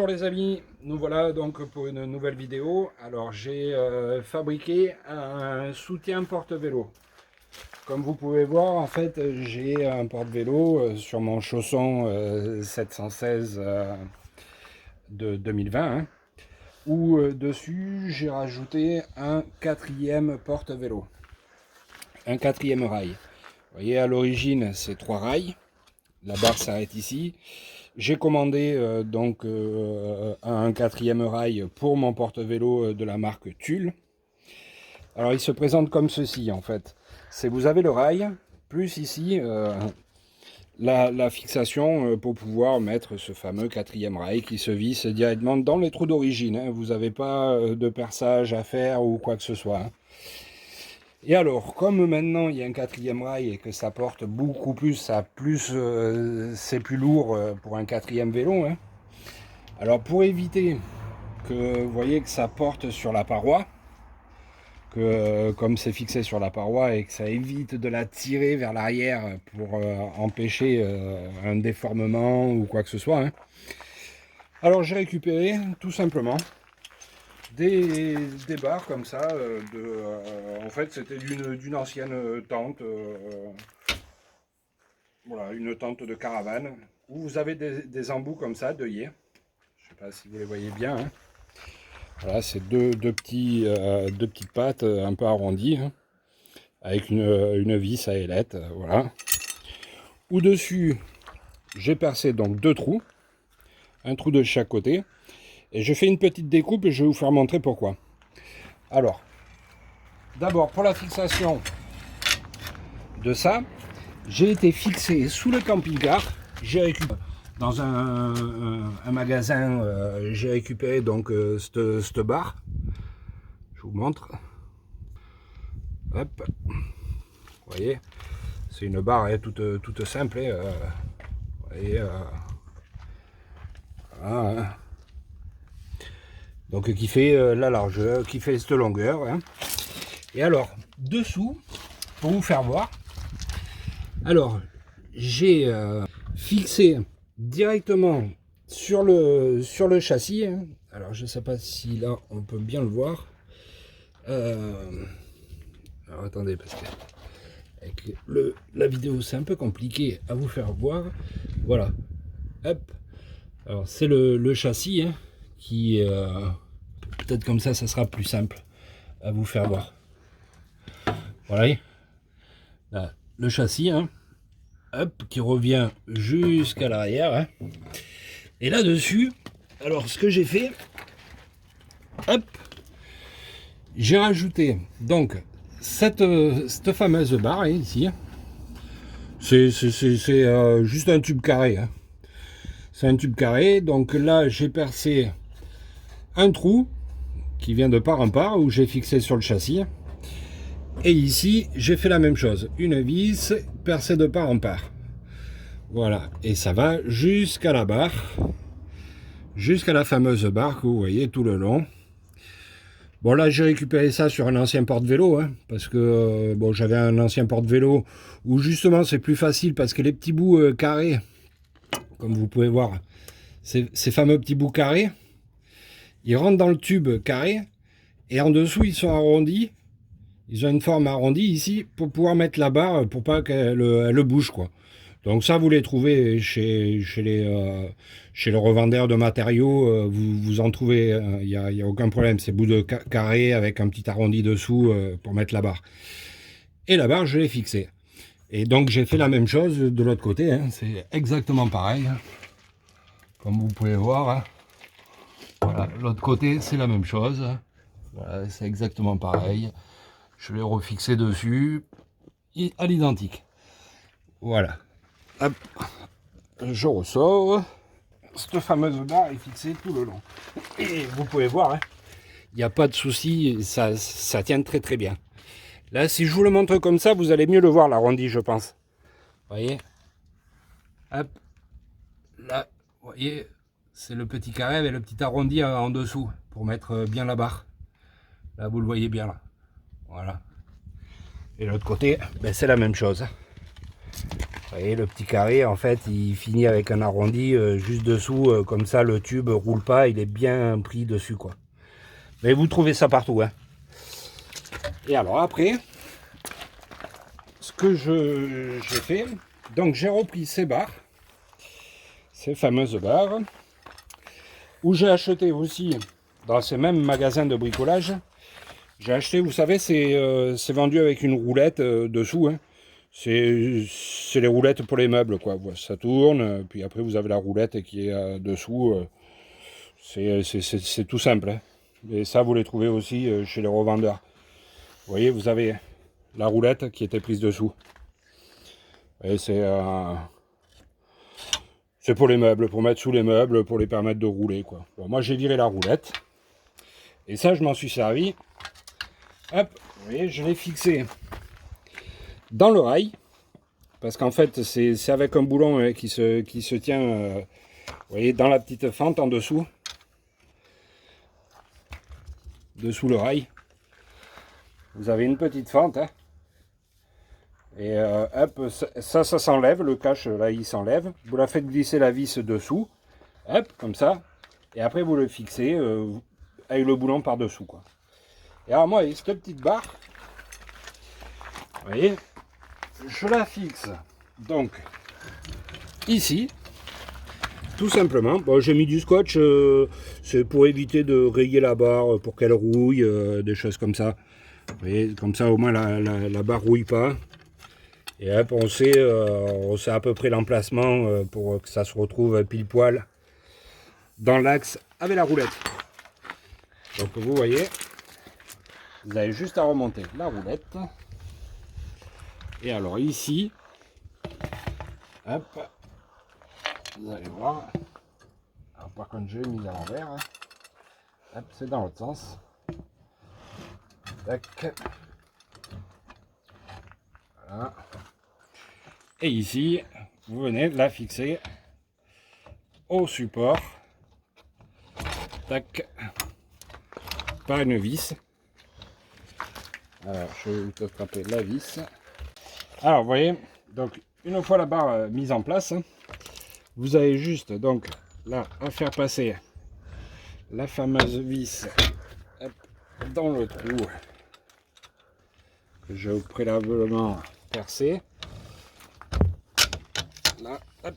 les amis, nous voilà donc pour une nouvelle vidéo. Alors j'ai fabriqué un soutien porte-vélo. Comme vous pouvez voir, en fait, j'ai un porte-vélo sur mon chausson 716 de 2020, hein, où dessus j'ai rajouté un quatrième porte-vélo, un quatrième rail. Vous voyez, à l'origine c'est 3 rails, la barre s'arrête ici. J'ai commandé un quatrième rail pour mon porte-vélo de la marque Tulle. Alors il se présente comme ceci en fait. C'est vous avez le rail, plus ici la fixation pour pouvoir mettre ce fameux quatrième rail qui se visse directement dans les trous d'origine. Hein. Vous n'avez pas de perçage à faire ou quoi que ce soit. Hein. Et alors, comme maintenant il y a un quatrième rail et que ça porte beaucoup plus, c'est plus lourd pour un quatrième vélo. Hein. Alors pour éviter que vous voyez que ça porte sur la paroi, que comme c'est fixé sur la paroi et que ça évite de la tirer vers l'arrière pour empêcher un déformement ou quoi que ce soit. Hein. Alors j'ai récupéré tout simplement des barres comme ça, en fait c'était d'une ancienne tente, voilà, une tente de caravane, où vous avez des embouts comme ça, d'œillets, je ne sais pas si vous les voyez bien, hein. Voilà, c'est deux petites pattes un peu arrondies, hein, avec une vis à ailette, voilà. Au-dessus, j'ai percé donc 2 trous, un trou de chaque côté, et je fais une petite découpe et je vais vous faire montrer pourquoi. Alors, d'abord pour la fixation de ça, j'ai été fixé sous le camping-car. J'ai récupéré dans un magasin, j'ai récupéré donc cette barre. Je vous montre. Hop, vous voyez, c'est une barre hein, toute simple. Hein, vous voyez, voilà, hein. Donc qui fait la largeur, qui fait cette longueur. Hein. Et alors, dessous, pour vous faire voir, alors j'ai fixé directement sur le châssis. Hein. Alors je ne sais pas si là on peut bien le voir. Alors attendez, parce que avec la vidéo c'est un peu compliqué à vous faire voir. Voilà. Hop. Alors c'est le châssis hein, qui peut-être comme ça sera plus simple à vous faire voir. Voilà. Là, le châssis, hein, hop, qui revient jusqu'à l'arrière. Hein. Et là-dessus, alors ce que j'ai fait, hop, j'ai rajouté donc cette fameuse barre hein, ici. C'est juste un tube carré. Hein. C'est un tube carré. Donc là, j'ai percé un trou qui vient de part en part où j'ai fixé sur le châssis. Et ici, j'ai fait la même chose. Une vis percée de part en part. Voilà. Et ça va jusqu'à la barre. Jusqu'à la fameuse barre que vous voyez tout le long. Bon là j'ai récupéré ça sur un ancien porte-vélo, hein, parce que bon j'avais un ancien porte-vélo où justement c'est plus facile parce que les petits bouts carrés, comme vous pouvez voir, ces fameux petits bouts carrés, ils rentrent dans le tube carré et en dessous ils sont arrondis, ils ont une forme arrondie ici pour pouvoir mettre la barre pour pas qu'elle bouge quoi. Donc ça, vous les trouvez chez le revendeur de matériaux, vous en trouvez, il n'y a aucun problème. C'est bout de carré avec un petit arrondi dessous pour mettre la barre. Et la barre, je l'ai fixée. Et donc j'ai fait la même chose de l'autre côté, hein. C'est exactement pareil. Hein. Comme vous pouvez voir, hein. Voilà, l'autre côté, c'est la même chose. Voilà, c'est exactement pareil. Je l'ai refixé dessus, à l'identique. Voilà. Hop, je ressors. Cette fameuse barre est fixée tout le long. Et vous pouvez voir, hein, il n'y a pas de souci, ça tient très très bien. Là, si je vous le montre comme ça, vous allez mieux le voir, l'arrondi, je pense. Vous voyez? Hop, là, vous voyez, c'est le petit carré avec le petit arrondi en dessous pour mettre bien la barre. Là, vous le voyez bien, là. Voilà. Et l'autre côté, ben, c'est la même chose. Vous voyez, le petit carré, en fait, il finit avec un arrondi juste dessous, comme ça, le tube roule pas, il est bien pris dessus, quoi. Mais vous trouvez ça partout, hein. Et alors après, ce que j'ai fait, donc j'ai repris ces barres, ces fameuses barres, où j'ai acheté aussi, dans ces mêmes magasins de bricolage, j'ai acheté, vous savez, c'est vendu avec une roulette dessous, hein. C'est les roulettes pour les meubles, quoi. Ça tourne, puis après vous avez la roulette qui est dessous. C'est tout simple, hein. Et ça, vous les trouvez aussi chez les revendeurs. Vous voyez, vous avez la roulette qui était prise dessous. Et c'est pour les meubles, pour mettre sous les meubles, pour les permettre de rouler, quoi. Bon, moi, j'ai viré la roulette. Et ça, je m'en suis servi. Hop, vous voyez, je l'ai fixé dans le rail. Parce qu'en fait, c'est avec un boulon hein, qui se tient, vous voyez, dans la petite fente en dessous. Dessous le rail. Vous avez une petite fente. Hein, et hop, ça s'enlève. Le cache, là, il s'enlève. Vous la faites glisser la vis dessous. Hop, comme ça. Et après, vous le fixez avec le boulon par-dessous, quoi. Et alors, moi, cette petite barre, vous voyez, je la fixe. Donc, ici, tout simplement. Bon, j'ai mis du scotch, c'est pour éviter de rayer la barre, pour qu'elle rouille, des choses comme ça. Vous voyez, comme ça, au moins, la barre rouille pas. Et hop, on sait à peu près l'emplacement pour que ça se retrouve pile poil dans l'axe avec la roulette. Donc, vous voyez, vous avez juste à remonter la roulette. Et alors ici, hop, vous allez voir. Alors par contre j'ai mis à l'envers. Hein. Hop, c'est dans l'autre sens. Tac. Voilà. Et ici, vous venez de la fixer au support. Tac. Par une vis. Alors je vais vous attraper la vis. Alors vous voyez, donc une fois la barre mise en place, vous avez juste donc là à faire passer la fameuse vis dans le trou que j'ai préalablement percé. Là, hop,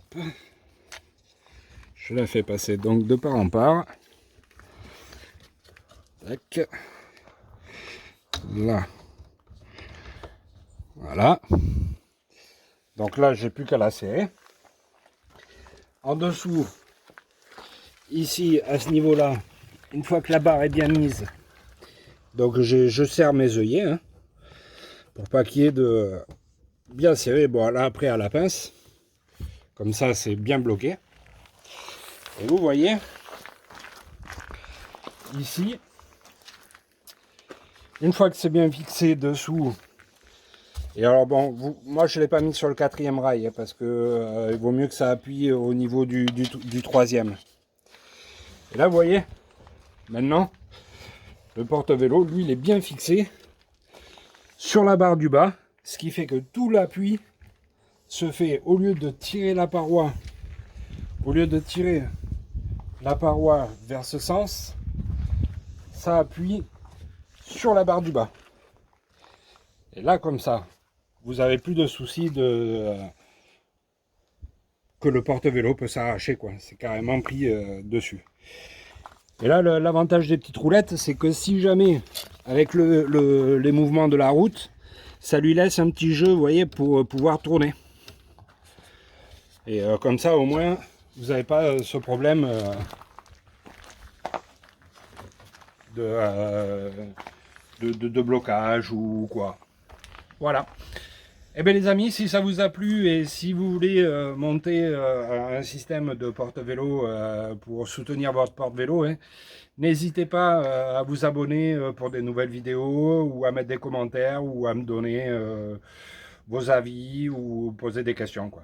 je la fais passer donc de part en part. Tac. Là. Voilà. Donc là, j'ai plus qu'à la serrer. En dessous, ici, à ce niveau-là, une fois que la barre est bien mise, donc je serre mes œillets, hein, pour pas qu'il y ait de bien serré. Bon, là, après, à la pince, comme ça, c'est bien bloqué. Et vous voyez, ici, une fois que c'est bien fixé dessous, et alors bon, moi je ne l'ai pas mis sur le 4e rail, hein, parce que il vaut mieux que ça appuie au niveau du 3e. Et là, vous voyez, maintenant, le porte-vélo, lui, il est bien fixé sur la barre du bas, ce qui fait que tout l'appui se fait, au lieu de tirer la paroi, vers ce sens, ça appuie sur la barre du bas. Et là, comme ça, vous n'avez plus de soucis que le porte-vélo peut s'arracher, quoi. C'est carrément pris dessus. Et là, l'avantage des petites roulettes, c'est que si jamais, avec les mouvements de la route, ça lui laisse un petit jeu, vous voyez, pour pouvoir tourner. Et comme ça, au moins, vous n'avez pas ce problème de blocage ou quoi. Voilà. Eh bien les amis, si ça vous a plu et si vous voulez monter un système de porte-vélo pour soutenir votre porte-vélo, hein, n'hésitez pas à vous abonner pour des nouvelles vidéos ou à mettre des commentaires ou à me donner vos avis ou poser des questions, quoi.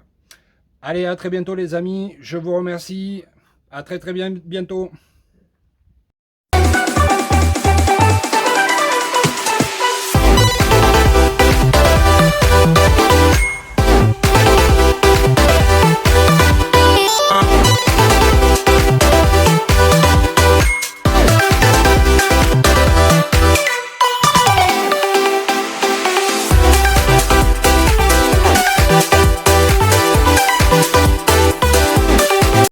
Allez, à très bientôt les amis, je vous remercie, à très bientôt.